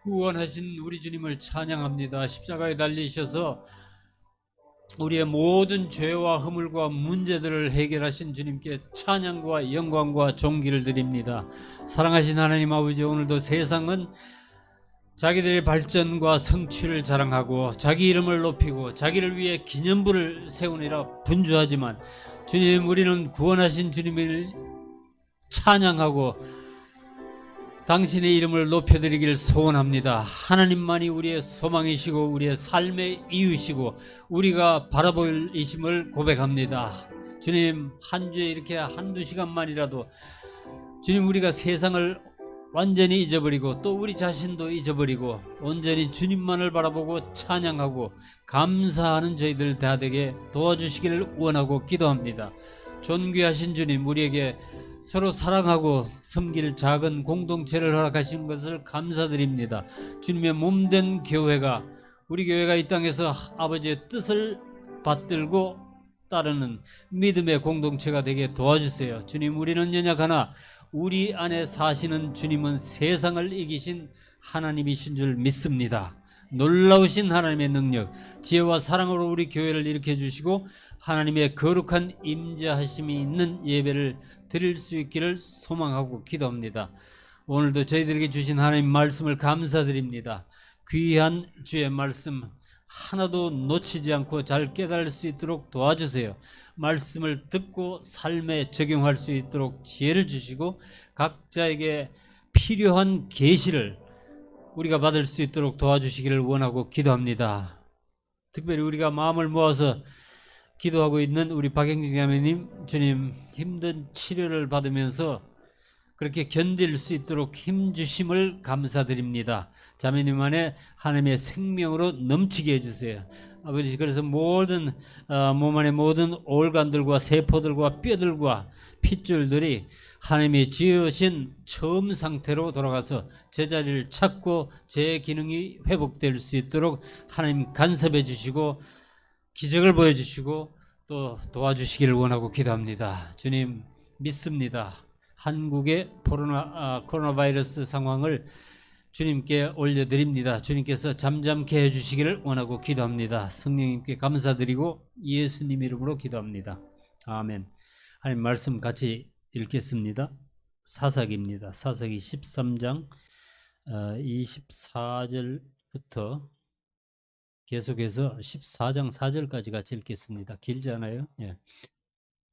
구원하신 우리 주님을 찬양합니다. 십자가에 달리셔서 우리의 모든 죄와 허물과 문제들을 해결하신 주님께 찬양과 영광과 존귀를 드립니다. 사랑하신 하나님 아버지, 오늘도 세상은 자기들의 발전과 성취를 자랑하고 자기 이름을 높이고 자기를 위해 기념부를 세우느라 분주하지만, 주님, 우리는 구원하신 주님을 찬양하고 당신의 이름을 높여드리길 소원합니다. 하나님만이 우리의 소망이시고 우리의 삶의 이유시고 우리가 바라볼 이심을 고백합니다. 주님, 한 주에 이렇게 한두 시간만이라도 주님, 우리가 세상을 완전히 잊어버리고 또 우리 자신도 잊어버리고 온전히 주님만을 바라보고 찬양하고 감사하는 저희들 다 되게 도와주시기를 원하고 기도합니다. 존귀하신 주님, 우리에게 서로 사랑하고 섬길 작은 공동체를 허락하신 것을 감사드립니다. 주님의 몸된 교회가, 우리 교회가 이 땅에서 아버지의 뜻을 받들고 따르는 믿음의 공동체가 되게 도와주세요. 주님, 우리는 연약하나 우리 안에 사시는 주님은 세상을 이기신 하나님이신 줄 믿습니다. 놀라우신 하나님의 능력, 지혜와 사랑으로 우리 교회를 일으켜 주시고 하나님의 거룩한 임재하심이 있는 예배를 드릴 수 있기를 소망하고 기도합니다. 오늘도 저희들에게 주신 하나님 말씀을 감사드립니다. 귀한 주의 말씀 하나도 놓치지 않고 잘 깨달을 수 있도록 도와주세요. 말씀을 듣고 삶에 적용할 수 있도록 지혜를 주시고 각자에게 필요한 계시를 우리가 받을 수 있도록 도와주시기를 원하고 기도합니다. 특별히 우리가 마음을 모아서 기도하고 있는 우리 박영진 자매님, 주님, 힘든 치료를 받으면서 그렇게 견딜 수 있도록 힘 주심을 감사드립니다. 자매님 안에 하나님의 생명으로 넘치게 해주세요. 아버지, 그래서 모든 몸 안의 모든 올간들과 세포들과 뼈들과 핏줄들이 하나님이 지으신 처음 상태로 돌아가서 제자리를 찾고 제 기능이 회복될 수 있도록 하나님 간섭해 주시고 기적을 보여주시고 또 도와주시기를 원하고 기도합니다. 주님, 믿습니다. 한국의 코로나 바이러스 상황을 주님께 올려드립니다. 주님께서 잠잠케 해주시기를 원하고 기도합니다. 성령님께 감사드리고 예수님 이름으로 기도합니다. 아멘. 하나님 말씀 같이 읽겠습니다. 사사기입니다. 사사기 13장 24절부터 계속해서 14장 4절까지 같이 읽겠습니다. 길지 않아요? 예.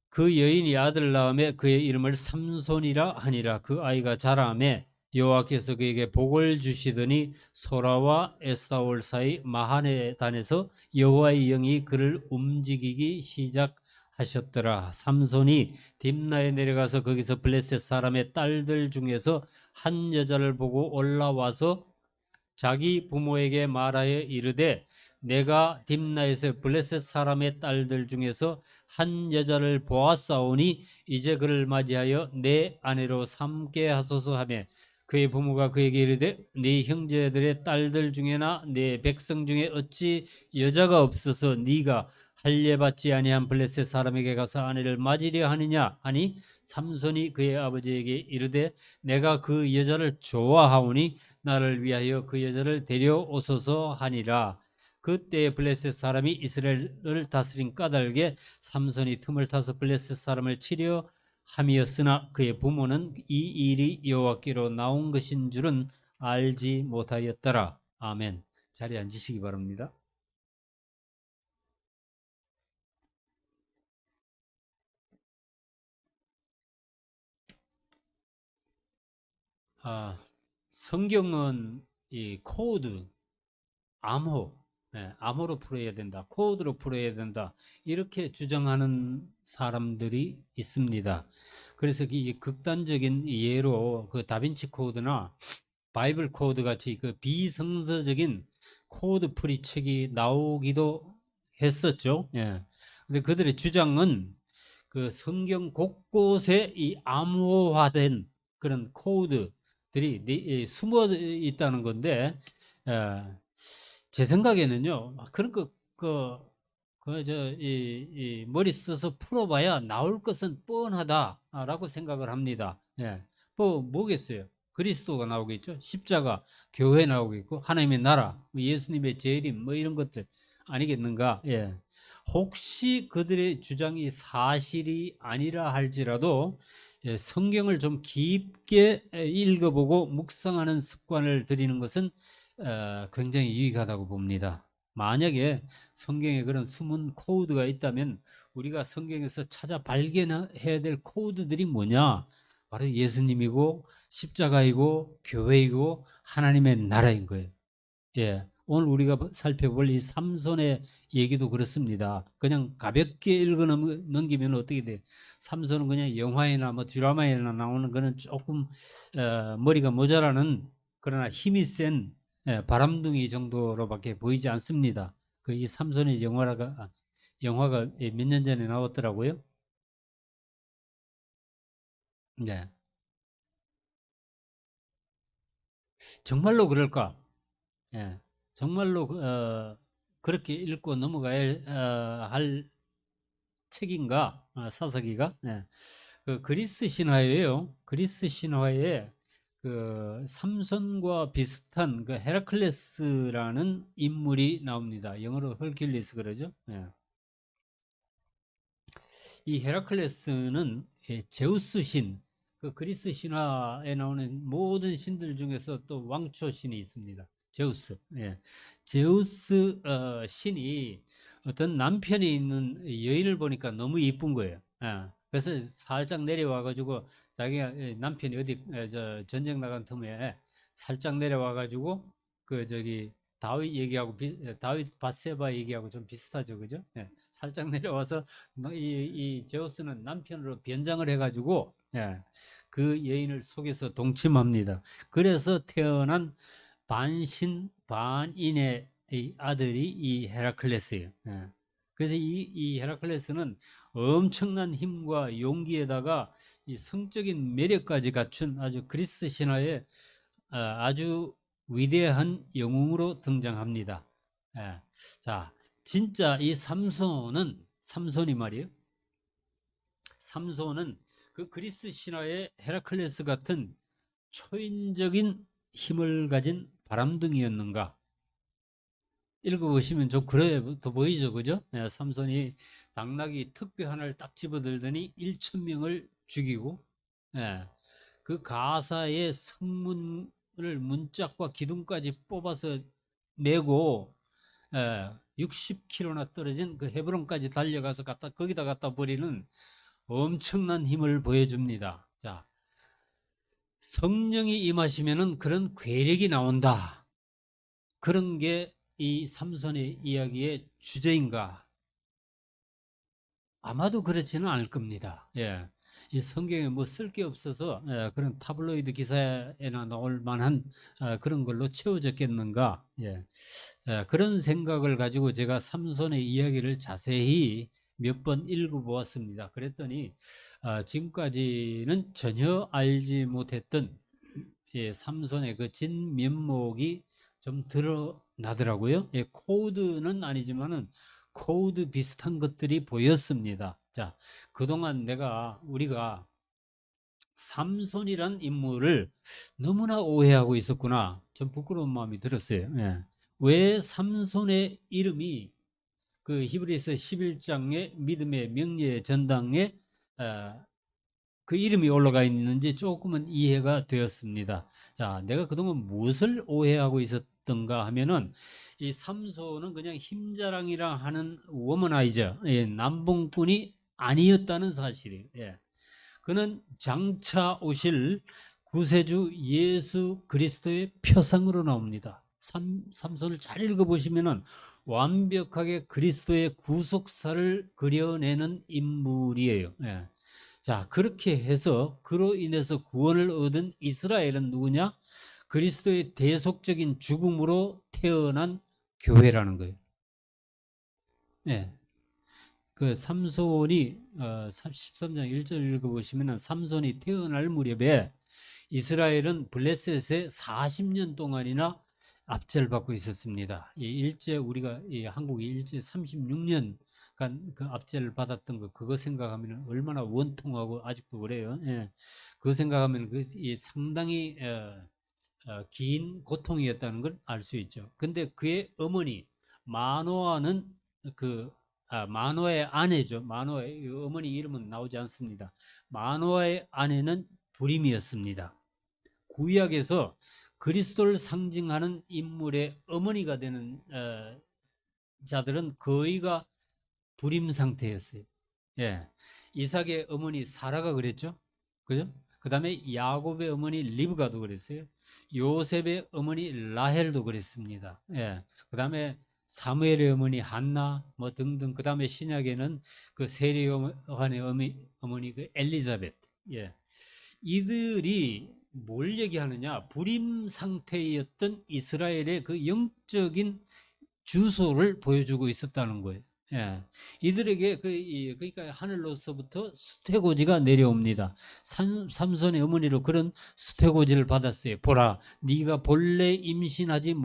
그 여인이 아들을 낳음에 그의 이름을 삼손이라 하니라. 그 아이가 자라매 여호와께서 그에게 복을 주시더니 소라와 에스타올 사이 마하네단에서 여호와의 영이 그를 움직이기 시작하셨더라. 삼손이 딥나에 내려가서 거기서 블레셋 사람의 딸들 중에서 한 여자를 보고 올라와서 자기 부모에게 말하여 이르되, 내가 딥나에서 블레셋 사람의 딸들 중에서 한 여자를 보았사오니 이제 그를 맞이하여 내 아내로 삼게 하소서 하며, 그의 부모가 그에게 이르되, 네 형제들의 딸들 중에나 네 백성 중에 어찌 여자가 없어서 네가 할례받지 아니한 블레셋 사람에게 가서 아내를 맞으려 하느냐 하니, 삼손이 그의 아버지에게 이르되, 내가 그 여자를 좋아하오니 나를 위하여 그 여자를 데려오소서 하니라. 그때 블레셋 사람이 이스라엘을 다스린 까닭에 삼손이 틈을 타서 블레셋 사람을 치려 함이었으나 그의 부모는 이 일이 여호와께로 나온 것인 줄은 알지 못하였더라. 아멘. 자리에 앉으시기 바랍니다. 성경은 이 코드, 암호, 암호로 풀어야 된다, 코드로 풀어야 된다, 이렇게 주장하는 사람들이 있습니다. 그래서 이 극단적인 예로 그 다빈치 코드나 바이블 코드 같이 그 비성서적인 코드 풀이 책이 나오기도 했었죠. 예. 근데 그들의 주장은 그 성경 곳곳에 이 암호화된 그런 코드들이 숨어 있다는 건데, 제 생각에는요, 그런 머리 써서 풀어봐야 나올 것은 뻔하다라고 생각을 합니다. 예. 뭐겠어요? 그리스도가 나오겠죠. 십자가, 교회 나오겠고, 하나님의 나라, 예수님의 재림, 뭐 이런 것들 아니겠는가? 예. 혹시 그들의 주장이 사실이 아니라 할지라도 예, 성경을 좀 깊게 읽어보고 묵상하는 습관을 들이는 것은 굉장히 유익하다고 봅니다. 만약에 성경에 그런 숨은 코드가 있다면 우리가 성경에서 찾아 발견해야 될 코드들이 뭐냐? 바로 예수님이고 십자가이고 교회이고 하나님의 나라인 거예요. 예. 오늘 우리가 살펴볼 이 삼손의 얘기도 그렇습니다. 그냥 가볍게 읽어 넘기면 어떻게 돼? 삼손은 그냥 영화에나 뭐 드라마에나 나오는 거는 조금 머리가 모자라는 그러나 힘이 센 바람둥이 정도로밖에 보이지 않습니다. 그 이 삼손의 영화가 몇 년 전에 나왔더라고요. 네. 정말로 그럴까? 예. 정말로 그렇게 읽고 넘어가야 할 책인가? 사사기가? 예. 그 그리스 신화예요. 그리스 신화에 그 삼손과 비슷한 그 헤라클레스라는 인물이 나옵니다. 영어로 헐큘리스 그러죠. 예. 이 헤라클레스는 제우스 신, 그 그리스 신화에 나오는 모든 신들 중에서 또 왕초 신이 있습니다. 제우스. 예. 제우스 신이 어떤 남편이 있는 여인을 보니까 너무 이쁜 거예요. 예. 그래서 살짝 내려와 가지고 자기가 남편이 어디 전쟁 나간 틈에 살짝 내려와 가지고 그 저기 다윗 얘기하고 다윗 바세바 얘기하고 좀 비슷하죠, 그죠? 예. 살짝 내려와서 이 제우스는 남편으로 변장을 해가지고 예, 그 여인을 속여서 동침합니다. 그래서 태어난 반신 반인의 이 아들이 이 헤라클레스예요. 예. 그래서 이 헤라클레스는 엄청난 힘과 용기에다가 이 성적인 매력까지 갖춘 아주 그리스 신화의 아주 위대한 영웅으로 등장합니다. 예. 자, 진짜 이 삼손이 말이에요. 삼손은 그 그리스 신화의 헤라클레스 같은 초인적인 힘을 가진 바람둥이였는가? 읽어보시면 좀 그래 더 보이죠, 그죠? 예, 삼손이 당나귀 특배 하나를 딱 집어들더니 1,000명을 죽이고, 예, 그 가사의 성문을 문짝과 기둥까지 뽑아서 메고 60km나 떨어진 그 헤브론까지 달려가서 거기다 갖다 버리는 엄청난 힘을 보여줍니다. 자, 성령이 임하시면은 그런 괴력이 나온다. 그런 게 이 삼손의 이야기의 주제인가? 아마도 그렇지는 않을 겁니다. 예. 이 성경에 뭐 쓸 게 없어서 그런 타블로이드 기사에나 나올 만한 그런 걸로 채워졌겠는가? 예. 그런 생각을 가지고 제가 삼손의 이야기를 자세히 몇 번 읽어보았습니다. 그랬더니 지금까지는 전혀 알지 못했던 삼손의 그 진면목이 좀 드러나더라고요. 코드는 아니지만은 코드 비슷한 것들이 보였습니다. 자, 그동안 우리가 삼손이란 인물을 너무나 오해하고 있었구나. 좀 부끄러운 마음이 들었어요. 예. 왜 삼손의 이름이 그 히브리서 11장의 믿음의 명예의 전당에 그 이름이 올라가 있는지 조금은 이해가 되었습니다. 자, 내가 그동안 무엇을 오해하고 있었던가 하면은 이 삼손은 그냥 힘자랑이라 하는 워머나이저, 남봉꾼이 아니었다는 사실이에요. 예. 그는 장차 오실 구세주 예수 그리스도의 표상으로 나옵니다. 삼손을 잘 읽어보시면은 완벽하게 그리스도의 구속사를 그려내는 인물이에요. 예. 자, 그렇게 해서 그로 인해서 구원을 얻은 이스라엘은 누구냐? 그리스도의 대속적인 죽음으로 태어난 교회라는 거예요. 예. 그 삼손이 13장 1절 읽어보시면 삼손이 태어날 무렵에 이스라엘은 블레셋에 40년 동안이나 압제를 받고 있었습니다. 이 한국이 일제 36년 그러니까 그 압제를 받았던 거 그거 생각하면 얼마나 원통하고 아직도 그래요. 예. 그거 생각하면 이 상당히 긴 고통이었다는 걸 알 수 있죠. 근데 그의 어머니 마노아는 마노아의 아내죠. 마노아의 어머니 이름은 나오지 않습니다. 마노아의 아내는 불임이었습니다. 구약에서 그리스도를 상징하는 인물의 어머니가 되는 자들은 거의가 불임 상태였어요. 예. 이삭의 어머니 사라가 그랬죠. 그죠? 그 다음에 야곱의 어머니 리브가도 그랬어요. 요셉의 어머니 라헬도 그랬습니다. 예. 그 다음에 사무엘의 어머니 한나 뭐 등등. 그 다음에 신약에는 그 세례요한의 어머니 그 엘리자벳. 예. 이들이 뭘 얘기하느냐? 불임 상태였던 이스라엘의 그 영적인 주소를 보여주고 있었다는 거예요. 예. 이들에게 그러니까 하늘로서부터 수태고지가 내려옵니다. 삼손의 어머니로 그런 수태고지를 받았어요. 보라, 네가 본래 임신하지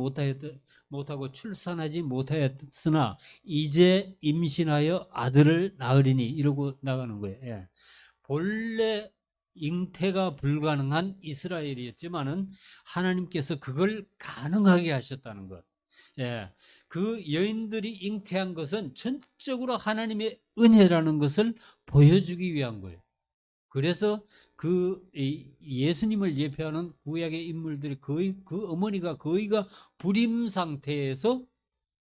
못하고 출산하지 못하였으나 이제 임신하여 아들을 낳으리니 이러고 나가는 거예요. 예. 본래 잉태가 불가능한 이스라엘이었지만은 하나님께서 그걸 가능하게 하셨다는 것. 예, 그 여인들이 잉태한 것은 전적으로 하나님의 은혜라는 것을 보여주기 위한 거예요. 그래서 그 예수님을 예표하는 구약의 인물들이 거의 그 어머니가 거의가 불임 상태에서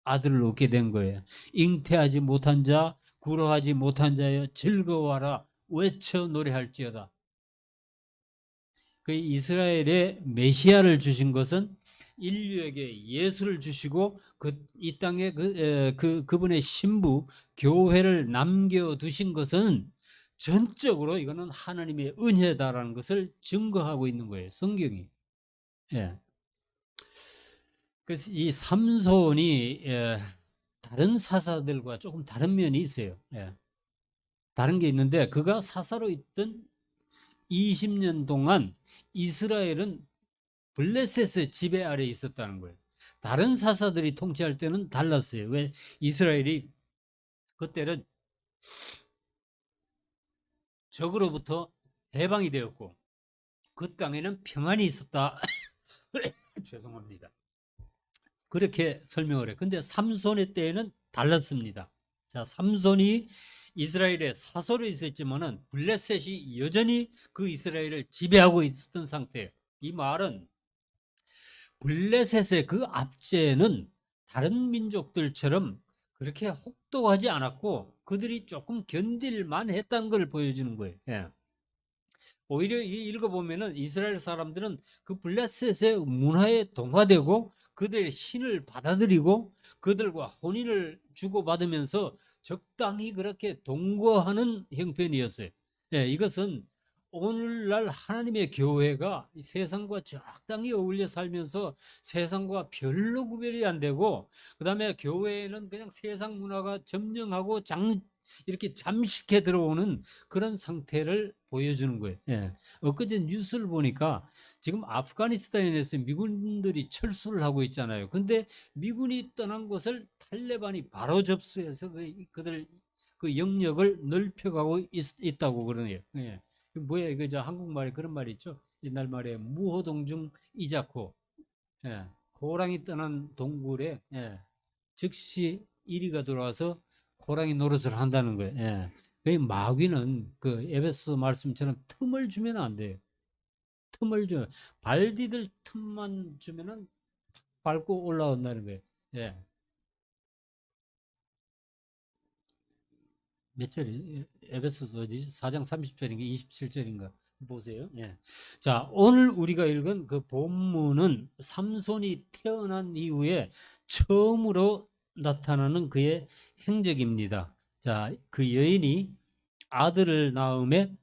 아들을 얻게 된 거예요. 잉태하지 못한 자, 구로하지 못한 자여 즐거워하라 외쳐 노래할지어다. 그 이스라엘의 메시아를 주신 것은 인류에게 예수를 주시고 이 땅에 그분의 신부 교회를 남겨두신 것은 전적으로 이거는 하나님의 은혜다라는 것을 증거하고 있는 거예요. 성경이. 예. 그래서 이 삼손이 다른 사사들과 조금 다른 면이 있어요. 예. 다른 게 있는데 그가 사사로 있던 20년 동안 이스라엘은 블레셋의 지배 아래에 있었다는 거예요. 다른 사사들이 통치할 때는 달랐어요. 왜? 이스라엘이 그때는 적으로부터 해방이 되었고 그 땅에는 평안이 있었다. 죄송합니다. 그렇게 설명을 해요. 근데 삼손의 때에는 달랐습니다. 자, 삼손이 이스라엘의 사서로 있었지만은 블레셋이 여전히 그 이스라엘을 지배하고 있었던 상태예요. 이 말은 블레셋의 그 압제는 다른 민족들처럼 그렇게 혹독하지 않았고 그들이 조금 견딜만 했다는 걸 보여주는 거예요. 예. 오히려 읽어보면은 이스라엘 사람들은 그 블레셋의 문화에 동화되고 그들의 신을 받아들이고 그들과 혼인을 주고받으면서 적당히 그렇게 동거하는 형편이었어요. 예, 이것은 오늘날 하나님의 교회가 세상과 적당히 어울려 살면서 세상과 별로 구별이 안 되고 그 다음에 교회에는 그냥 세상 문화가 점령하고 이렇게 잠식해 들어오는 그런 상태를 보여주는 거예요. 예. 엊그제 뉴스를 보니까 지금 아프가니스탄에서 미군들이 철수를 하고 있잖아요. 근데 미군이 떠난 곳을 탈레반이 바로 접수해서 그들 그 영역을 넓혀가고 있다고 그러네요. 예. 뭐야 이거 저 한국말에 그런 말이 있죠. 옛날 말에 무호동중 이자코. 예. 호랑이 떠난 동굴에 즉시 이리가 들어와서 호랑이 노릇을 한다는 거예요. 예. 그 마귀는 그 에베소 말씀처럼 틈을 주면 안 돼요. 틈을 줘. 발 디딜 틈만 주면은 밟고 올라온다는 거예요. 예. 몇 절이? 에베소서 어디? 4장 30절인가 27절인가 보세요. 예. 자, 오늘 우리가 읽은 그 본문은 삼손이 태어난 이후에 처음으로 나타나는 그의 행적입니다. 자, 그 여인이 아들을 낳음에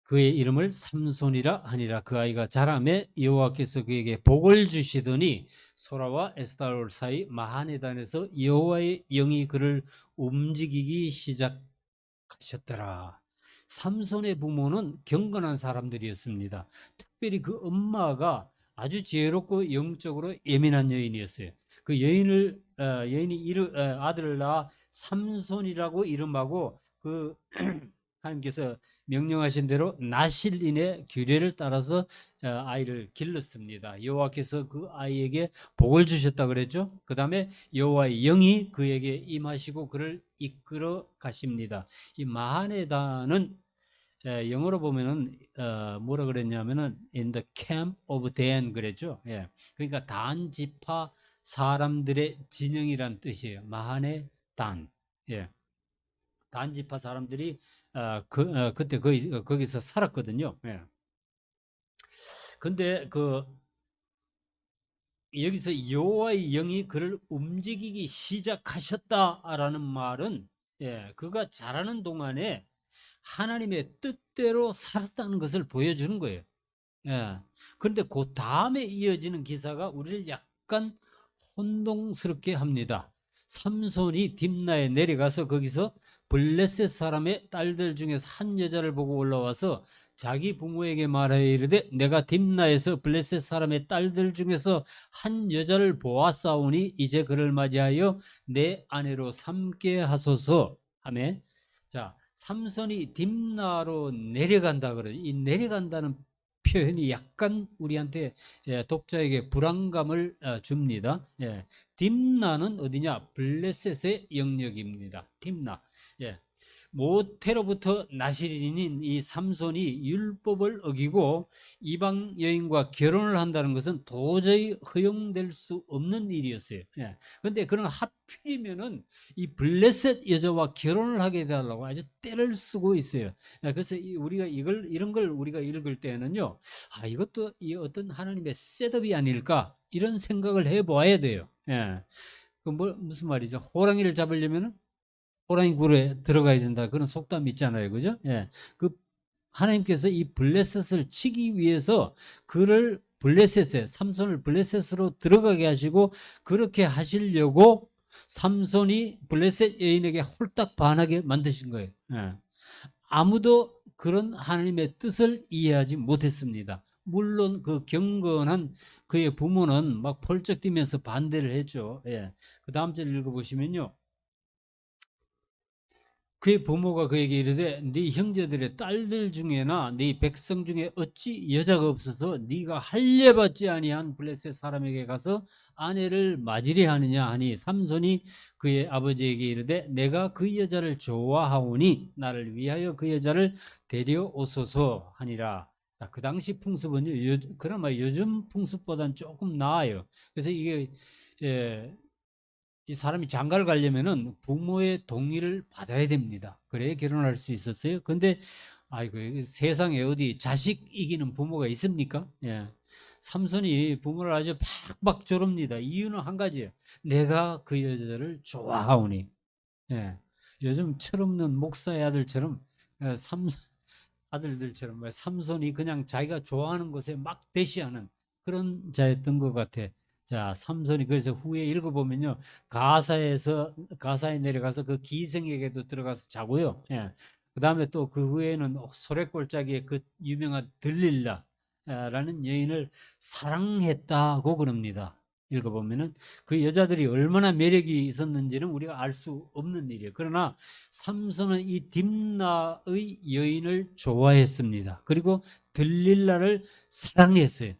그의 이름을 삼손이라 하니라. 그 아이가 자라매 여호와께서 그에게 복을 주시더니 소라와 에스타올 사이 마하네단에서 여호와의 영이 그를 움직이기 시작하셨더라. 삼손의 부모는 경건한 사람들이었습니다. 특별히 그 엄마가 아주 지혜롭고 영적으로 예민한 여인이었어요. 그 여인이 아들을 낳아 삼손이라고 이름하고 그 하나님께서 명령하신 대로 나실인의 규례를 따라서 아이를 길렀습니다. 여호와께서 그 아이에게 복을 주셨다 그랬죠. 그 다음에 여호와의 영이 그에게 임하시고 그를 이끌어 가십니다. 이 마하네다는 영어로 보면은 뭐라 그랬냐면은 in the camp of Dan 그랬죠. 예. 그러니까 단 지파 사람들의 진영이란 뜻이에요. 마하네 단. 예. 단 지파 사람들이 그때 거기서 살았거든요. 예. 근데 여기서 여호와의 영이 그를 움직이기 시작하셨다라는 말은 그가 자라는 동안에 하나님의 뜻대로 살았다는 것을 보여주는 거예요. 예. 그런데 그 다음에 이어지는 기사가 우리를 약간 혼동스럽게 합니다. 삼손이 딥나에 내려가서 거기서 블레셋 사람의 딸들 중에서 한 여자를 보고 올라와서 자기 부모에게 말하여 이르되 내가 딥나에서 블레셋 사람의 딸들 중에서 한 여자를 보았사오니 이제 그를 맞이하여 내 아내로 삼게 하소서 하매 자 삼손이 딥나로 내려간다 그러죠. 이 내려간다는 표현이 약간 우리한테 독자에게 불안감을 줍니다. 딥나는 어디냐? 블레셋의 영역입니다. 딥나. 모태로부터 나실인인 이 삼손이 율법을 어기고 이방 여인과 결혼을 한다는 것은 도저히 허용될 수 없는 일이었어요. 그런데 그런 하필이면은 이 블레셋 여자와 결혼을 하게 되려고 아주 때를 쓰고 있어요. 그래서 우리가 이런 걸 우리가 읽을 때는요, 이것도 이 어떤 하나님의 셋업이 아닐까 이런 생각을 해보아야 돼요. 무슨 말이죠? 호랑이를 잡으려면은 호랑이 굴에 들어가야 된다. 그런 속담이 있잖아요. 그죠? 그 하나님께서 이 블레셋을 치기 위해서 그를 삼손을 블레셋으로 들어가게 하시고 그렇게 하시려고 삼손이 블레셋 여인에게 홀딱 반하게 만드신 거예요. 아무도 그런 하나님의 뜻을 이해하지 못했습니다. 물론 그 경건한 그의 부모는 막 펄쩍 뛰면서 반대를 했죠. 그 다음 절 읽어보시면요. 그의 부모가 그에게 이르되 네 형제들의 딸들 중에나 네 백성 중에 어찌 여자가 없어서 네가 할례받지 아니한 블레셋 사람에게 가서 아내를 맞으려 하느냐 하니 삼손이 그의 아버지에게 이르되 내가 그 여자를 좋아하오니 나를 위하여 그 여자를 데려오소서 하니라. 그 당시 풍습은요, 그나마 요즘 풍습보다는 조금 나아요. 그래서 이게 이 사람이 장가를 가려면은 부모의 동의를 받아야 됩니다. 그래야 결혼할 수 있었어요. 근데 아이고 세상에 어디 자식 이기는 부모가 있습니까? 삼손이 부모를 아주 박박 조릅니다. 이유는 한 가지예요. 내가 그 여자를 좋아하오니. 요즘 철없는 목사의 아들처럼 아들들처럼 삼손이 그냥 자기가 좋아하는 것에 막 대시하는 그런 자였던 것 같아. 자, 삼손이 그래서 후에 읽어보면요. 가사에 내려가서 그 기생에게도 들어가서 자고요. 그 다음에 또 그 후에는 소래골짜기에 그 유명한 들릴라라는 여인을 사랑했다고 그럽니다. 읽어보면은 그 여자들이 얼마나 매력이 있었는지는 우리가 알 수 없는 일이에요. 그러나 삼손은 이 딥나의 여인을 좋아했습니다. 그리고 들릴라를 사랑했어요.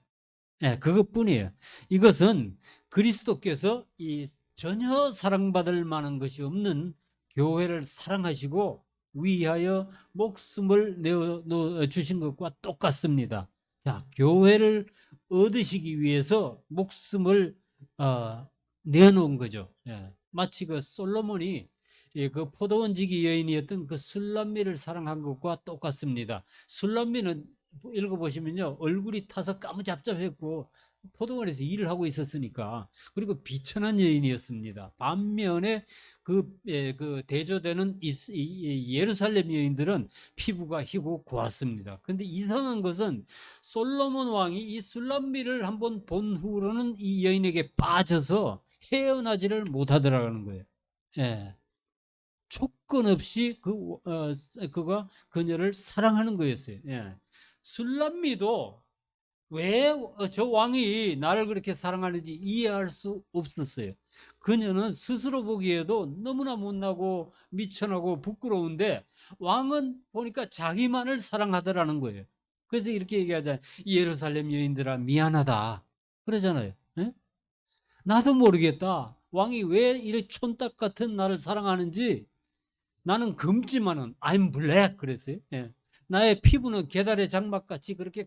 그것뿐이에요. 이것은 그리스도께서 이 전혀 사랑받을 만한 것이 없는 교회를 사랑하시고 위하여 목숨을 내어 주신 것과 똑같습니다. 자, 교회를 얻으시기 위해서 목숨을 내놓은 거죠. 마치 그 솔로몬이 그 포도원지기 여인이었던 그 술람미를 사랑한 것과 똑같습니다. 술람미는 읽어보시면요, 얼굴이 타서 까무잡잡했고 포도원에서 일을 하고 있었으니까, 그리고 비천한 여인이었습니다. 반면에 그 대조되는 예루살렘 여인들은 피부가 희고 고왔습니다. 근데 이상한 것은 솔로몬 왕이 이 술람미를 한번 본 후로는 이 여인에게 빠져서 헤어나지를 못하더라는 거예요. 조건 없이 그가 그녀를 사랑하는 거였어요. 술람미도 왜 저 왕이 나를 그렇게 사랑하는지 이해할 수 없었어요. 그녀는 스스로 보기에도 너무나 못나고 미천하고 부끄러운데 왕은 보니까 자기만을 사랑하더라는 거예요. 그래서 이렇게 얘기하잖아요. 예루살렘 여인들아 미안하다. 그러잖아요. 예? 나도 모르겠다. 왕이 왜 이렇게 촌딱 같은 나를 사랑하는지 나는 금지만은 I'm black 그랬어요. 예. 나의 피부는 게달의 장막같이 그렇게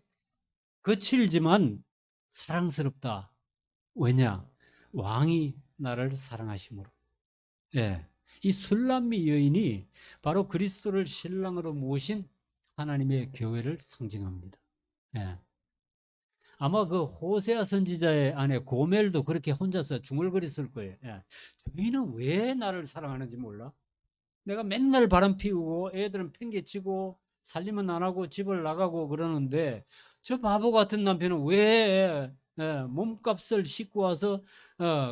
거칠지만 사랑스럽다. 왜냐? 왕이 나를 사랑하심으로. 예. 이 술람미 여인이 바로 그리스도를 신랑으로 모신 하나님의 교회를 상징합니다. 예. 아마 그 호세아 선지자의 아내 고멜도 그렇게 혼자서 중얼거렸을 거예요. 예. 저희는 왜 나를 사랑하는지 몰라? 내가 맨날 바람 피우고 애들은 팽개치고 살림은 안 하고 집을 나가고 그러는데 저 바보 같은 남편은 왜 몸값을 싣고 와서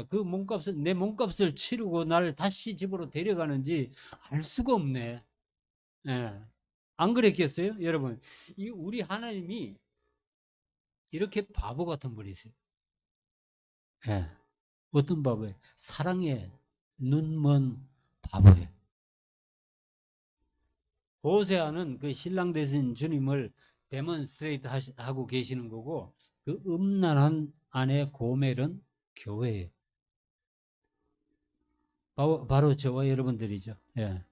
그 몸값을 내 몸값을 치르고 나를 다시 집으로 데려가는지 알 수가 없네. 예. 안 그랬겠어요, 여러분? 이 우리 하나님이 이렇게 바보 같은 분이세요. 예. 어떤 바보예요? 사랑의 눈먼 바보예요. 호세아는 그 신랑 되신 주님을 데몬스트레이트 하고 계시는 거고 그 음란한 아내 고멜은 교회예요. 바로 저와 여러분들이죠. 예.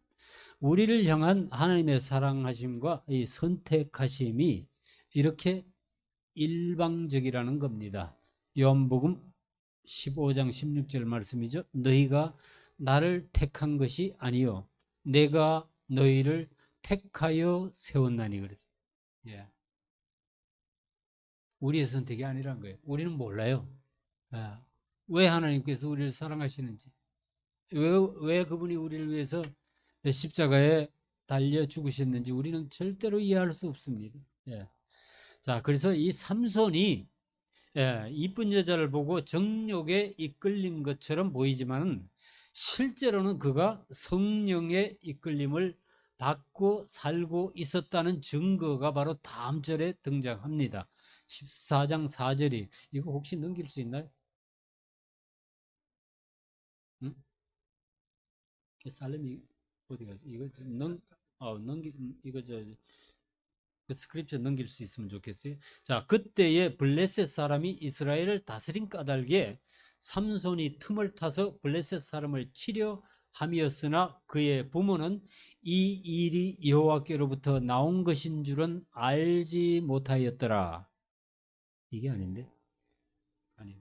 우리를 향한 하나님의 사랑하심과 이 선택하심이 이렇게 일방적이라는 겁니다. 요한복음 15장 16절 말씀이죠. 너희가 나를 택한 것이 아니요 내가 너희를 택하여 세웠나니 그랬어요. 예. 우리의 선택이 아니란 거예요. 우리는 몰라요. 예. 왜 하나님께서 우리를 사랑하시는지, 왜 그분이 우리를 위해서 십자가에 달려 죽으셨는지 우리는 절대로 이해할 수 없습니다. 예. 자, 그래서 이 삼손이 이쁜 여자를 보고 정욕에 이끌린 것처럼 보이지만 실제로는 그가 성령의 이끌림을 받고 살고 있었다는 증거가 바로 다음 절에 등장합니다. 14장 4절이 이거 혹시 넘길 수 있나요? 응? 살렘이 어디 가지? 이거 넘기 이거 그 스크립처 넘길 수 있으면 좋겠어요. 자, 그때에 블레셋 사람이 이스라엘을 다스린 까닭에 삼손이 틈을 타서 블레셋 사람을 치려 함이었으나 그의 부모는 이 일이 여호와께로부터 나온 것인 줄은 알지 못하였더라. 이게 아닌데? 아니,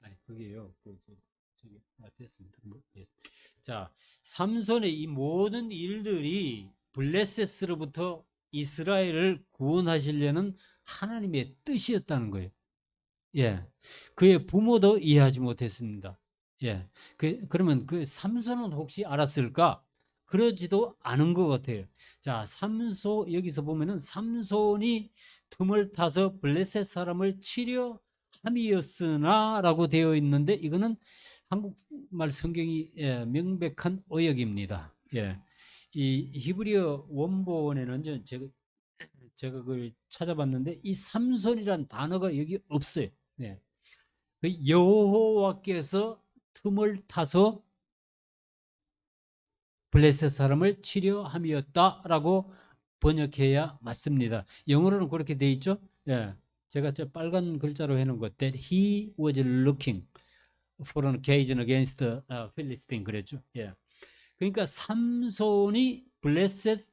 아니 그게요. 저기 됐습니다. 예. 자, 삼손의 이 모든 일들이 블레셋으로부터 이스라엘을 구원하시려는 하나님의 뜻이었다는 거예요. 예. 그의 부모도 이해하지 못했습니다. 예. 그러면 그 삼손은 혹시 알았을까? 그러지도 않은 것 같아요. 자, 여기서 보면은 삼손이 틈을 타서 블레셋 사람을 치려 함이었으나라고 되어 있는데 이거는 한국말 성경이 명백한 오역입니다. 예. 이 히브리어 원본에는 제가 그걸 찾아봤는데 이 삼손이란 단어가 여기 없어요. 네. 그 여호와께서 틈을 타서 블레셋 사람을 치려 함이었다라고 번역해야 맞습니다. 영어로는 그렇게 돼 있죠. 예. 제가 저 빨간 글자로 해놓은 것 that he was looking for an occasion against Philistine 그랬죠. 예. 그러니까 삼손이 블레셋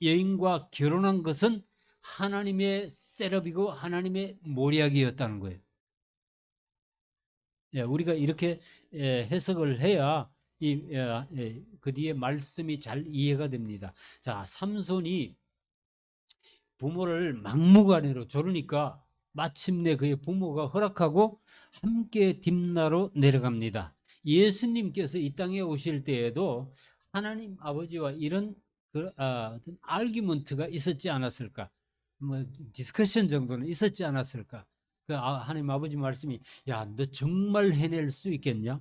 여인과 결혼한 것은 하나님의 셋업이고 하나님의 모략이었다는 거예요. 예, 우리가 이렇게 해석을 해야 그 뒤에 말씀이 잘 이해가 됩니다. 자, 삼손이 부모를 막무가내로 조르니까 마침내 그의 부모가 허락하고 함께 딥나로 내려갑니다. 예수님께서 이 땅에 오실 때에도 하나님 아버지와 이런 어떤 아르규먼트가 있었지 않았을까? 뭐 디스커션 정도는 있었지 않았을까? 하나님 아버지 말씀이 야, 너 정말 해낼 수 있겠냐?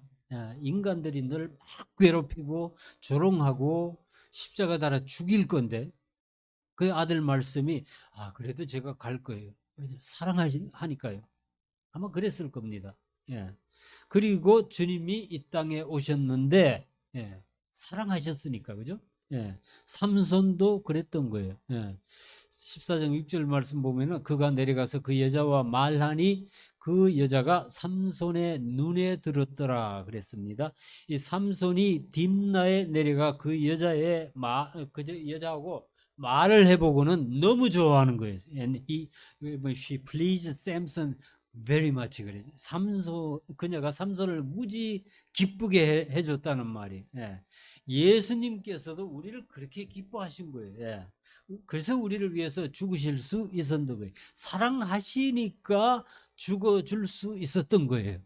인간들이 널 막 괴롭히고 조롱하고 십자가 달아 죽일 건데 그 아들 말씀이 그래도 제가 갈 거예요. 사랑하니까요. 아마 그랬을 겁니다. 예. 그리고 주님이 이 땅에 오셨는데 사랑하셨으니까 그죠? 삼손도 그랬던 거예요. 14장 6절 말씀 보면은 그가 내려가서 그 여자와 말하니 그 여자가 삼손의 눈에 들었더라 그랬습니다. 이 삼손이 딥나에 내려가 그 여자의 그 여자하고 말을 해보고는 너무 좋아하는 거예요. And she pleased Samson very much 그래. 그녀가 삼손을 무지 기쁘게 해줬다는 말이. 예수님께서도 우리를 그렇게 기뻐하신 거예요. 그래서 우리를 위해서 죽으실 수 있었던 거예요. 사랑하시니까 죽어줄 수 있었던 거예요.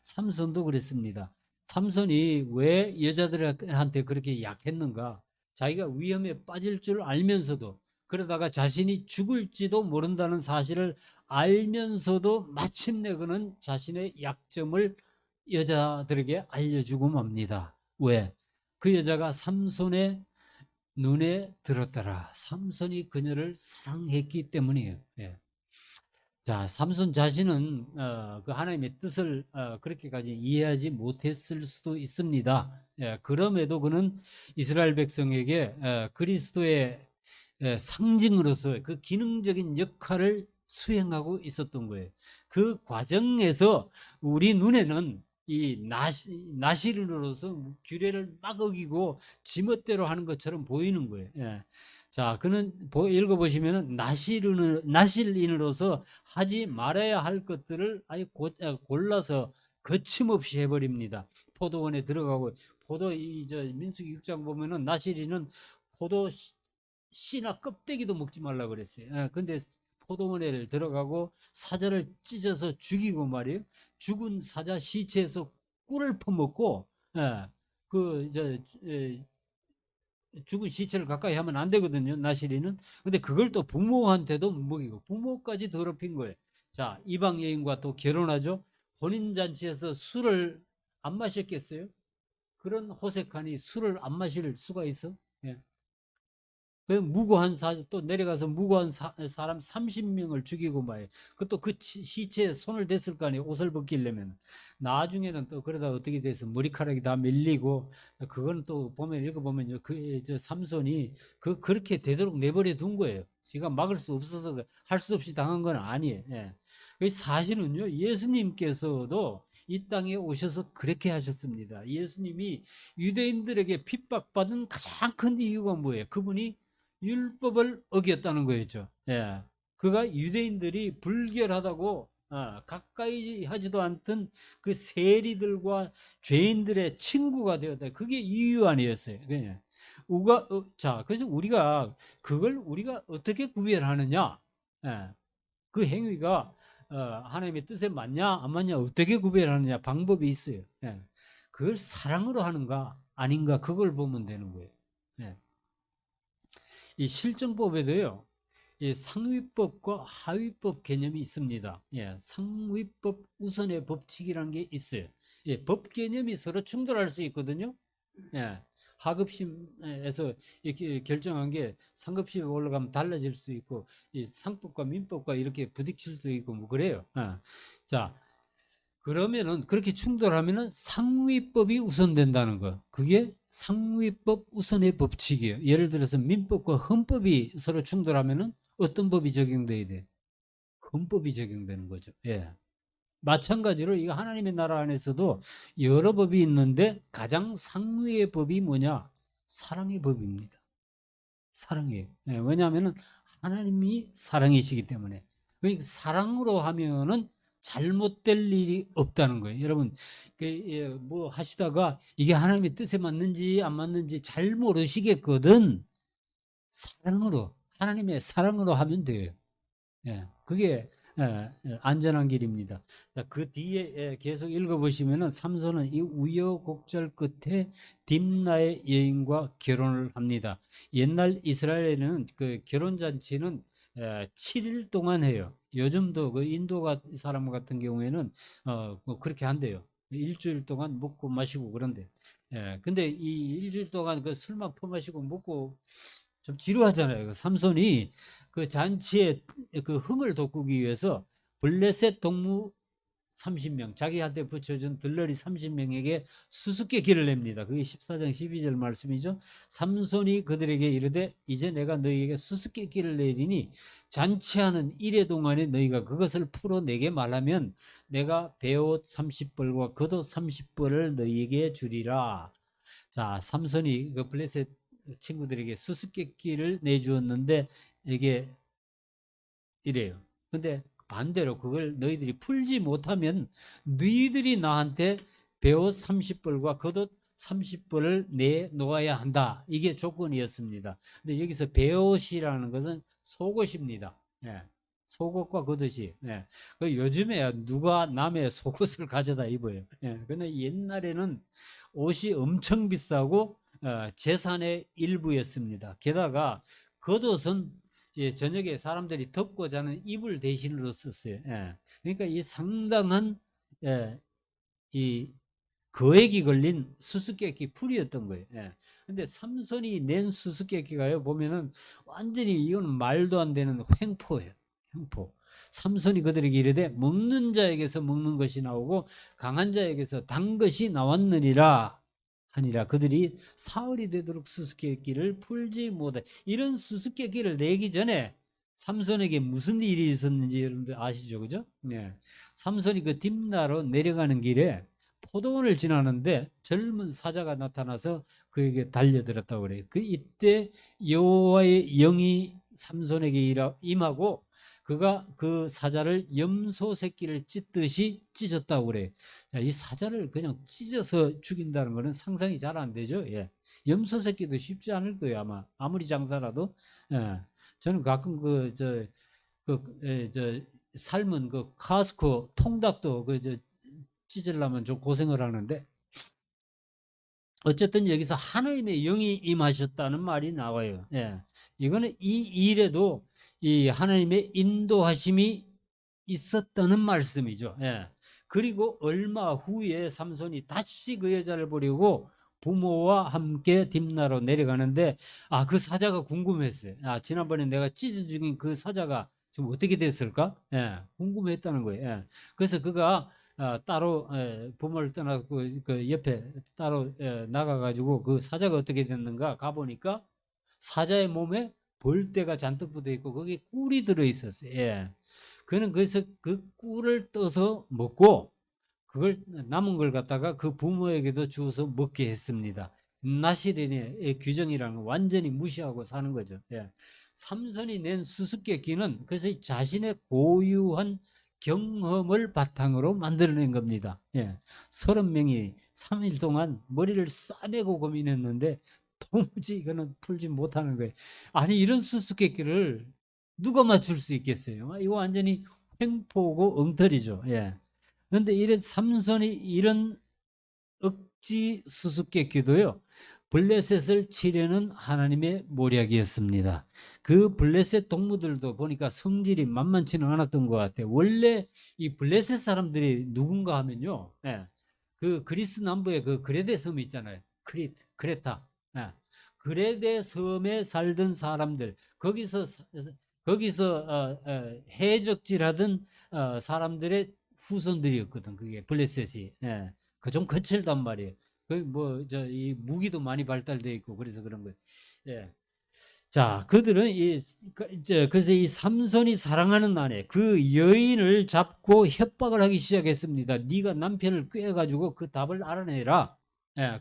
삼손도 그랬습니다. 삼손이 왜 여자들한테 그렇게 약했는가? 자기가 위험에 빠질 줄 알면서도 그러다가 자신이 죽을지도 모른다는 사실을 알면서도 마침내 그는 자신의 약점을 여자들에게 알려주고 맙니다. 왜? 그 여자가 삼손의 눈에 들었더라. 삼손이 그녀를 사랑했기 때문이에요. 자, 삼손 자신은 그 하나님의 뜻을 그렇게까지 이해하지 못했을 수도 있습니다. 그럼에도 그는 이스라엘 백성에게 그리스도의 상징으로서 그 기능적인 역할을 수행하고 있었던 거예요. 그 과정에서 우리 눈에는 이 나시린으로서 규례를 막 어기고 지멋대로 하는 것처럼 보이는 거예요. 자, 그는 읽어보시면 나실인으로서 하지 말아야 할 것들을 아예 골라서 거침없이 해버립니다. 포도원에 들어가고 민수기 6장 보면은 나실인은 포도 씨나 껍데기도 먹지 말라 그랬어요. 근데 포도원에 들어가고 사자를 찢어서 죽이고 말이에요. 죽은 사자 시체에서 꿀을 퍼먹고 죽은 시체를 가까이 하면 안 되거든요. 나시리는. 근데 그걸 또 부모한테도 먹이고 부모까지 더럽힌 거예요. 자, 이방 여인과 또 결혼하죠. 혼인잔치에서 술을 안 마셨겠어요? 그런 호색하니 술을 안 마실 수가 있어? 그 무고한 또 내려가서 무고한 사람 30명을 죽이고 말이에요. 그것도 그 시체에 손을 댔을 거 아니에요. 옷을 벗기려면. 나중에는 또 그러다 어떻게 돼서 머리카락이 다 밀리고, 그거는 또 읽어보면 저 삼손이 그렇게 되도록 내버려 둔 거예요. 지가 막을 수 없어서 할 수 없이 당한 건 아니에요. 사실은요, 예수님께서도 이 땅에 오셔서 그렇게 하셨습니다. 예수님이 유대인들에게 핍박받은 가장 큰 이유가 뭐예요? 그분이 율법을 어겼다는 거였죠. 그가 유대인들이 불결하다고 가까이 하지도 않던 그 세리들과 죄인들의 친구가 되었다. 그게 이유 아니었어요. 자, 그래서 그걸 우리가 어떻게 구별하느냐? 그 행위가 하나님의 뜻에 맞냐 안 맞냐 어떻게 구별하느냐 방법이 있어요. 그걸 사랑으로 하는가 아닌가 그걸 보면 되는 거예요. 이 실정법에도요, 이 상위법과 하위법 개념이 있습니다. 상위법 우선의 법칙이라는 게 있어요. 법 개념이 서로 충돌할 수 있거든요. 하급심에서 이렇게 결정한 게 상급심에 올라가면 달라질 수 있고, 이 상법과 민법과 이렇게 부딪힐 수도 있고, 뭐 그래요. 자, 그러면은 그렇게 충돌하면은 상위법이 우선된다는 거. 그게 상위법 우선의 법칙이에요. 예를 들어서 민법과 헌법이 서로 충돌하면은 어떤 법이 적용돼야 돼? 헌법이 적용되는 거죠. 마찬가지로 이거 하나님의 나라 안에서도 여러 법이 있는데 가장 상위의 법이 뭐냐? 사랑의 법입니다. 사랑이에요. 왜냐하면은 하나님이 사랑이시기 때문에. 그러니까 사랑으로 하면은 잘못될 일이 없다는 거예요. 여러분, 뭐 하시다가 이게 하나님의 뜻에 맞는지 안 맞는지 잘 모르시겠거든. 하나님의 사랑으로 하면 돼요. 그게 안전한 길입니다. 그 뒤에 계속 읽어보시면은 삼손은 이 우여곡절 끝에 딥나의 여인과 결혼을 합니다. 옛날 이스라엘에는 그 결혼잔치는 7일 동안 해요. 요즘도 그 인도 사람 같은 경우에는 뭐 그렇게 한대요. 일주일 동안 먹고 마시고 그런데. 근데 이 일주일 동안 그 술만 퍼마시고 먹고 좀 지루하잖아요. 그 삼손이 그 잔치에 그 흥을 돋구기 위해서 블레셋 동무 30명, 자기한테 붙여준 들러리 30명에게 수수께끼를 냅니다. 그게 14장 12절 말씀이죠. 삼손이 그들에게 이르되 이제 내가 너희에게 수수께끼를 내리니 잔치하는 이래 동안에 너희가 그것을 풀어 내게 말하면 내가 베옷 30벌과 겉옷 30벌을 너희에게 주리라. 자, 삼손이 그 블레셋 친구들에게 수수께끼를 내주었는데 이게 이래요. 근데 반대로 그걸 너희들이 풀지 못하면 너희들이 나한테 베옷 30벌과 겉옷 30벌을 내놓아야 한다. 이게 조건이었습니다. 근데 여기서 베옷이라는 것은 속옷입니다. 예. 속옷과 겉옷이. 예. 그 요즘에 누가 남의 속옷을 가져다 입어요. 예. 근데 옛날에는 옷이 엄청 비싸고 재산의 일부였습니다. 게다가 겉옷은 저녁에 사람들이 덮고 자는 이불 대신으로 썼어요. 그러니까 이 상당한 이 거액이 걸린 수수께끼 풀이었던 거예요. 근데 삼손이 낸 수수께끼가요 보면은 완전히 이건 말도 안 되는 횡포예요. 횡포. 삼손이 그들에게 이르되 먹는 자에게서 먹는 것이 나오고 강한 자에게서 단 것이 나왔느니라 하니라. 그들이 사흘이 되도록 수수께끼를 풀지 못해. 이런 수수께끼를 내기 전에 삼손에게 무슨 일이 있었는지 여러분들 아시죠? 그죠? 네. 삼손이 그 딥나로 내려가는 길에 포도원을 지나는데 젊은 사자가 나타나서 그에게 달려들었다고 그래요. 그 이때 여호와의 영이 삼손에게 임하고 그가 그 사자를 염소 새끼를 찢듯이 찢었다고 그래요. 이 사자를 그냥 찢어서 죽인다는 것은 상상이 잘 안 되죠. 염소 새끼도 쉽지 않을 거예요. 아마 아무리 장사라도. 저는 가끔 삶은 그 카스코 통닭도 찢으려면 좀 고생을 하는데 어쨌든 여기서 하나님의 영이 임하셨다는 말이 나와요. 이거는 이 일에도 이 하나님의 인도하심이 있었다는 말씀이죠. 그리고 얼마 후에 삼손이 다시 그 여자를 보려고 부모와 함께 딥나로 내려가는데 그 사자가 궁금했어요. 지난번에 내가 찢어 죽인 그 사자가 지금 어떻게 됐을까? 궁금했다는 거예요. 그래서 그가 따로 부모를 떠나고 그 옆에 따로 나가가지고 그 사자가 어떻게 됐는가 가보니까 사자의 몸에 벌떼가 잔뜩 붙어 있고 거기에 꿀이 들어 있었어요. 그는 그래서 그 꿀을 떠서 먹고 그걸 남은 걸 갖다가 그 부모에게도 주어서 먹게 했습니다. 나시린의 규정이라는 걸 완전히 무시하고 사는 거죠. 삼손이 낸 수수께끼는 그래서 자신의 고유한 경험을 바탕으로 만들어낸 겁니다. 30명이 3일 동안 머리를 싸매고 고민했는데 도무지 이거는 풀지 못하는 거예요. 아니 이런 수수께끼를 누가 맞출 수 있겠어요? 이거 완전히 횡포고 엉터리죠. 그런데 이런 삼손이 이런 억지 수수께끼도요. 블레셋을 치려는 하나님의 모략이었습니다. 그 블레셋 동무들도 보니까 성질이 만만치는 않았던 것 같아요. 원래 이 블레셋 사람들이 누군가 하면요. 그 그리스 남부에 그 그레데 섬이 있잖아요. 크레타. 그레데 섬에 살던 사람들 거기서 해적질하던 사람들의 후손들이었거든. 그게 블레셋이. 그 좀 거칠단 말이에요. 이 무기도 많이 발달되어 있고 그래서 그런 거예요. 자, 그들은 그래서 이 삼손이 사랑하는 아내 그 여인을 잡고 협박을 하기 시작했습니다. 네가 남편을 꾀가지고 그 답을 알아내라.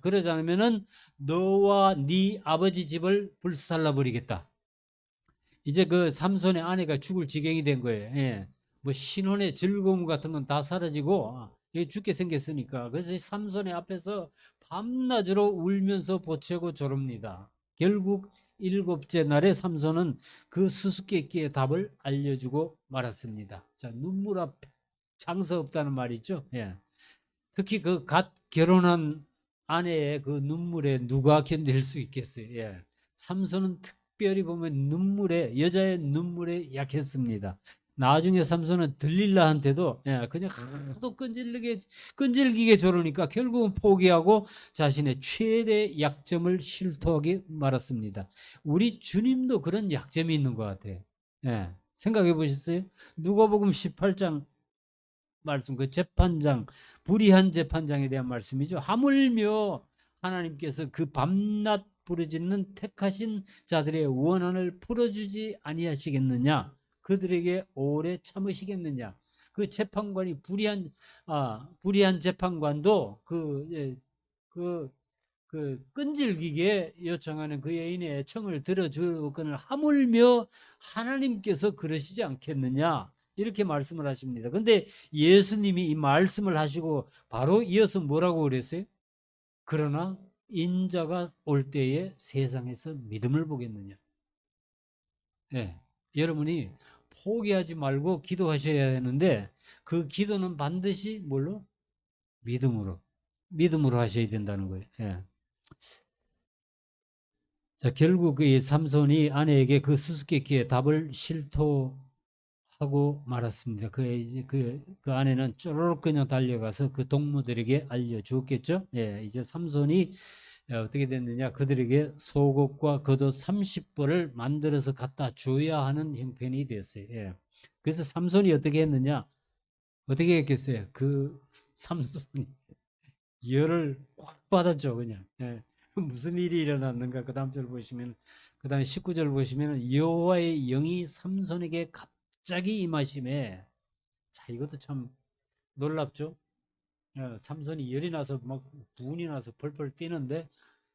그러지 않으면은 너와 네 아버지 집을 불살라 버리겠다. 이제 그 삼손의 아내가 죽을 지경이 된 거예요. 뭐 신혼의 즐거움 같은 건 다 사라지고 죽게 생겼으니까. 그래서 삼손의 앞에서 밤낮으로 울면서 보채고 조릅니다. 결국 7째 날에 삼손은 그 수수께끼의 답을 알려주고 말았습니다. 자, 눈물 앞에 장사 없다는 말이죠. 특히 그 갓 결혼한 아내의 그 눈물에 누가 견딜 수 있겠어요. 삼손은 특별히 보면 여자의 눈물에 약했습니다. 나중에 삼손은 들릴라한테도 그냥 하도 끈질기게 조르니까 결국은 포기하고 자신의 최대 약점을 실토하게 말았습니다. 우리 주님도 그런 약점이 있는 것 같아요. 생각해 보셨어요? 누가복음 18장 말씀, 그 재판장, 불의한 재판장에 대한 말씀이죠. 하물며 하나님께서 그 밤낮 부르짖는 택하신 자들의 원한을 풀어주지 아니하시겠느냐? 그들에게 오래 참으시겠느냐? 그 재판관이 불의한 재판관도 그 끈질기게 요청하는 그 여인의 청을 들어주거늘 하물며 하나님께서 그러시지 않겠느냐? 이렇게 말씀을 하십니다. 근데 예수님이 이 말씀을 하시고 바로 이어서 뭐라고 그랬어요? 그러나 인자가 올 때에 세상에서 믿음을 보겠느냐? 여러분이 포기하지 말고 기도하셔야 되는데 그 기도는 반드시 뭘로? 믿음으로 하셔야 된다는 거예요. 자, 결국 그 삼손이 아내에게 그 수수께끼의 답을 실토하고 말았습니다. 그 아내는 쪼르륵 그냥 달려가서 그 동무들에게 알려주었겠죠. 이제 삼손이 어떻게 됐느냐? 그들에게 속옷과 겉옷 30벌을 만들어서 갖다 줘야 하는 형편이 됐어요. 그래서 삼손이 어떻게 했느냐? 어떻게 했겠어요? 그 삼손이 열을 확 받았죠, 그냥. 무슨 일이 일어났는가? 그 다음 절 보시면, 그 다음에 19절 보시면, 여호와의 영이 삼손에게 갑자기 임하심에, 자, 이것도 참 놀랍죠? 삼손이 열이 나서 막 분이 나서 펄펄 뛰는데,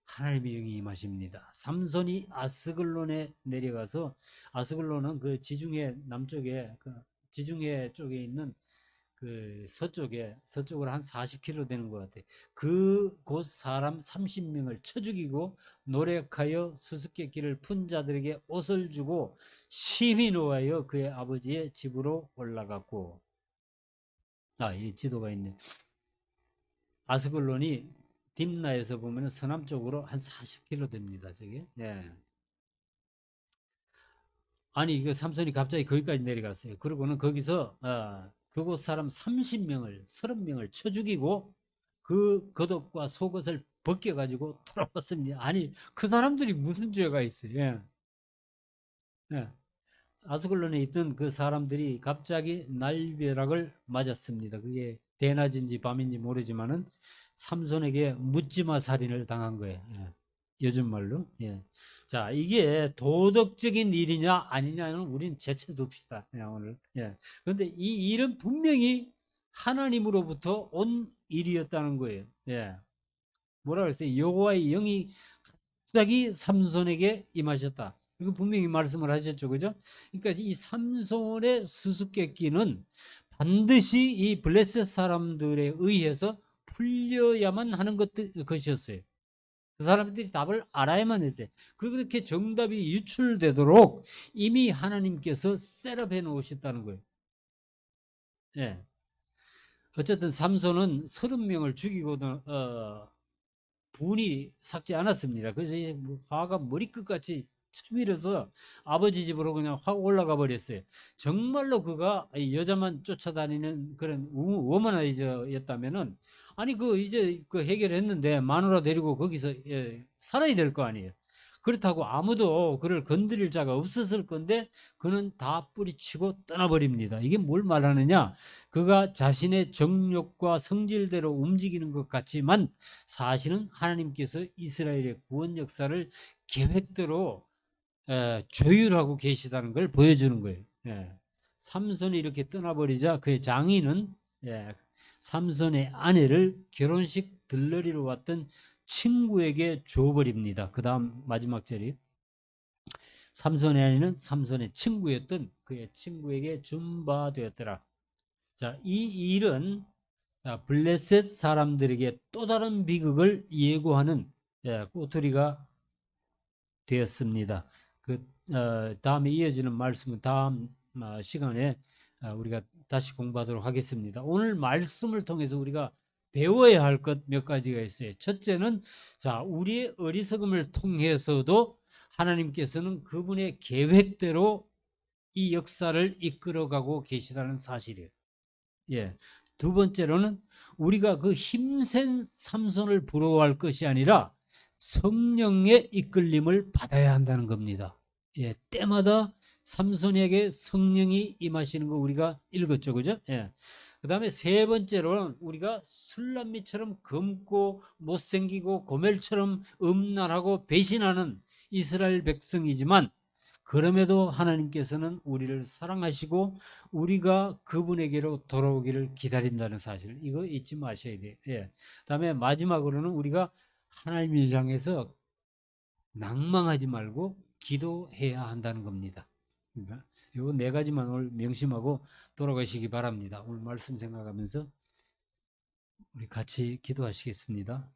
하나님의 영이 임하십니다. 삼손이 아스글론에 내려가서, 아스글론은 그 지중해 남쪽에, 그 지중해 쪽에 있는 그 서쪽으로 한 40km 되는 것 같아요. 그곳 사람 30명을 쳐 죽이고 노력하여 수수께끼를 푼 자들에게 옷을 주고 심히 노하여 그의 아버지의 집으로 올라갔고, 이 지도가 있네. 아스글론이 딥나에서 보면 서남쪽으로 한 40km 됩니다. 저게. 아니, 이거 삼손이 갑자기 거기까지 내려갔어요. 그러고는 거기서 그곳 사람 30명을 쳐 죽이고 그 겉옷과 속옷을 벗겨가지고 돌아왔습니다. 아니, 그 사람들이 무슨 죄가 있어요? 예. 아스글론에 있던 그 사람들이 갑자기 날벼락을 맞았습니다. 그게 대낮인지 밤인지 모르지만은 삼손에게 묻지마 살인을 당한 거예요. 요즘 말로. 자, 이게 도덕적인 일이냐 아니냐는 우린 제쳐 둡시다. 오늘. 그런데 이 일은 분명히 하나님으로부터 온 일이었다는 거예요. 뭐라 그랬어요? 여호와의 영이 갑자기 삼손에게 임하셨다. 이거 분명히 말씀을 하셨죠. 그죠? 그러니까 이 삼손의 수수께끼는 반드시 이 블레셋 사람들에 의해서 풀려야만 하는 것이었어요. 그 사람들이 답을 알아야만 했어요. 그렇게 정답이 유출되도록 이미 하나님께서 셋업해 놓으셨다는 거예요. 어쨌든 삼손은 30명을 죽이고도 분이 삭지 않았습니다. 그래서 이제 화가 머리끝같이 치밀어서 아버지 집으로 그냥 확 올라가 버렸어요. 정말로 그가 여자만 쫓아다니는 그런 워머나이저였다면은 아니 이제 해결했는데 마누라 데리고 거기서 살아야 될 거 아니에요. 그렇다고 아무도 그를 건드릴 자가 없었을 건데 그는 다 뿌리치고 떠나버립니다. 이게 뭘 말하느냐? 그가 자신의 정욕과 성질대로 움직이는 것 같지만 사실은 하나님께서 이스라엘의 구원 역사를 계획대로 조율하고 계시다는 걸 보여주는 거예요. 삼손이 이렇게 떠나버리자 그의 장인은 삼손의 아내를 결혼식 들러리로 왔던 친구에게 줘버립니다. 그 다음 마지막 절이 삼손의 아내는 삼손의 친구였던 그의 친구에게 준 바 되었더라. 자, 이 일은 블레셋 사람들에게 또 다른 비극을 예고하는 꼬투리가 되었습니다. 다음에 이어지는 말씀은 다음 시간에 우리가 다시 공부하도록 하겠습니다. 오늘 말씀을 통해서 우리가 배워야 할 것 몇 가지가 있어요. 첫째는 우리의 어리석음을 통해서도 하나님께서는 그분의 계획대로 이 역사를 이끌어가고 계시다는 사실이에요. 예. 두 번째로는 우리가 그 힘센 삼손을 부러워할 것이 아니라 성령의 이끌림을 받아야 한다는 겁니다. 예. 때마다 삼손에게 성령이 임하시는 거 우리가 읽었죠. 그죠? 예. 그 다음에 세 번째로는 우리가 술람미처럼 검고 못생기고 고멜처럼 음란하고 배신하는 이스라엘 백성이지만 그럼에도 하나님께서는 우리를 사랑하시고 우리가 그분에게로 돌아오기를 기다린다는 사실, 이거 잊지 마셔야 돼요. 예. 그다음에 마지막으로는 우리가 하나님을 향해서 낭망하지 말고 기도해야 한다는 겁니다. 그러니까 요 네 가지만 오늘 명심하고 돌아가시기 바랍니다. 오늘 말씀 생각하면서 우리 같이 기도하시겠습니다.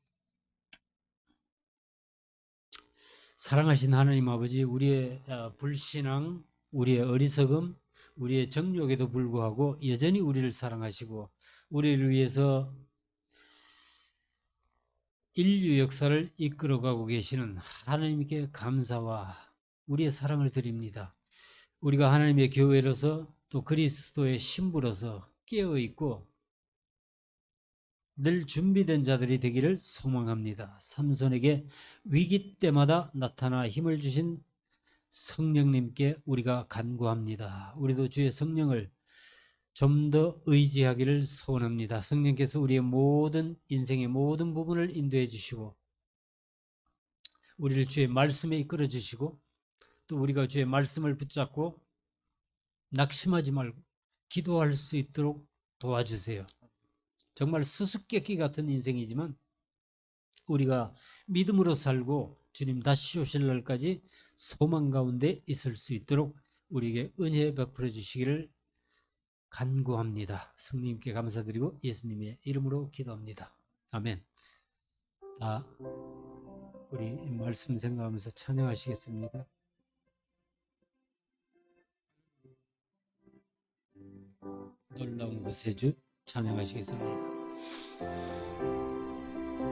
사랑하신 하나님 아버지, 우리의 불신앙, 우리의 어리석음, 우리의 정욕에도 불구하고 여전히 우리를 사랑하시고 우리를 위해서 인류 역사를 이끌어가고 계시는 하나님께 감사와 우리의 사랑을 드립니다. 우리가 하나님의 교회로서 또 그리스도의 신부로서 깨어있고 늘 준비된 자들이 되기를 소망합니다. 삼손에게 위기 때마다 나타나 힘을 주신 성령님께 우리가 간구합니다. 우리도 주의 성령을 좀 더 의지하기를 소원합니다. 성령께서 우리의 모든 인생의 모든 부분을 인도해 주시고 우리를 주의 말씀에 이끌어 주시고 또 우리가 주의 말씀을 붙잡고 낙심하지 말고 기도할 수 있도록 도와주세요. 정말 수수께끼 같은 인생이지만 우리가 믿음으로 살고 주님 다시 오실 날까지 소망 가운데 있을 수 있도록 우리에게 은혜 베풀어 주시기를 간구합니다. 성령님께 감사드리고 예수님의 이름으로 기도합니다. 아멘. 다 우리 말씀 생각하면서 찬양하시겠습니다. 놀라운 구세주 찬양하시겠습니다.